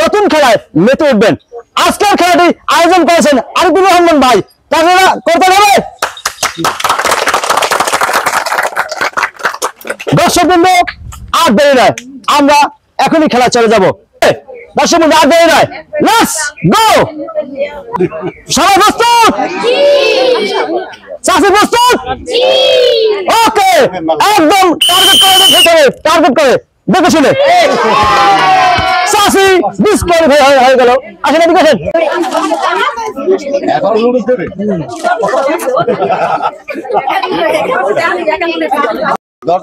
নতুন খেলায় মেতে উঠবেন। আজকের খেলাটি আয়োজন করেছেন আরিফুর রহমান ভাই, তাহলে করতে হবে। দর্শক বন্ধু আর দেরি নয়, আমরা এখনই খেলা চলে যাব। দর্শক বন্ধু আর দেরি নয়, লেটস গো। সবাই প্রস্তুত? চাষি প্রস্তুত? ওকে, একদম টার্গেট করে দেখে শুনে। চাষি ডিসকোয়ালিফাই হয়ে গেল। আসেন এদিকে আসেন।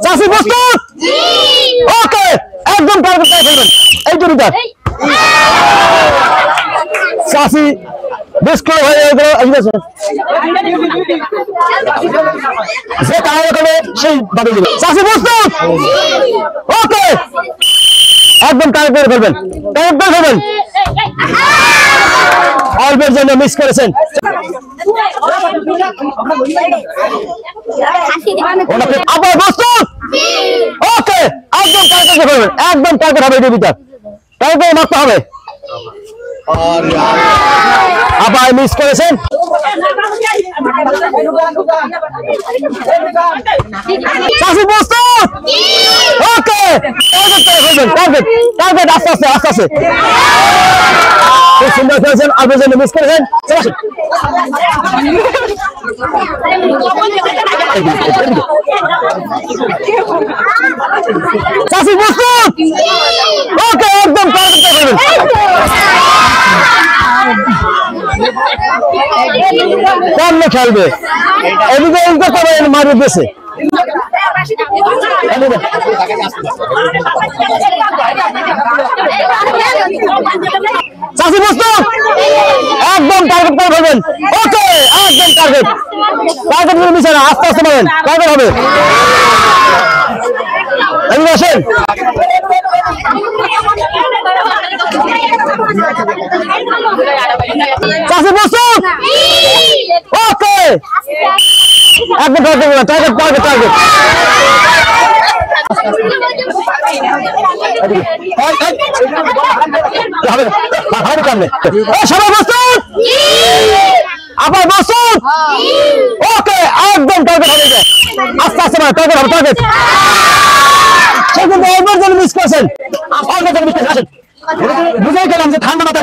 চাষি প্রস্তুত? ওকে, একদম টার্গেট করে ফেলবেন। এই জুড়িটা চাষি ডিসকোয়ালিফাই হয়ে গেল। যে কারণে করে সেই বাতিল দিল। চাষি প্রস্তুত? ওকে, একদম টার্গেট করে ফেলবেন। অল্পের জন্য মিস করেছেন। আবার প্রস্তুত? ওকে, একদম টার্গেট করে ফেলবেন। একদম টার্গেট হবে এটার ভিতর, টার্গেট মারতে হবে। আবার মিস করেছেন। চাষি প্রস্তুত? ওকে, টার্গেট আস্তে আস্তে খুব সুন্দর খেলেছেন। আর জন্য মিস করেছেন। চাষি প্রস্তুত? ওকে, একদম টার্গেট করবেন। কেমনে খেলবে? এদিকে মারবে বেশি। চাষি প্রস্তুত? একদম টার্গেট করে ফেলবেন। ওকে, একদম টার্গেট মিশে না, আস্তে আস্তে মারেন, টার্গেট হবে। এদিকে আসেন। চাষি প্রস্তুত? ওকে, একদম টার্গেট। সবাই প্রস্তুত? আবার প্রস্তুত? ওকে, একদম টার্গেট হবে। আস্তে আস্তে মানে টার্গেট। সে কিন্তু অল্পের জন্য মিস করছেন। বুঝাই গেলাম যে ঠান্ডা মাথা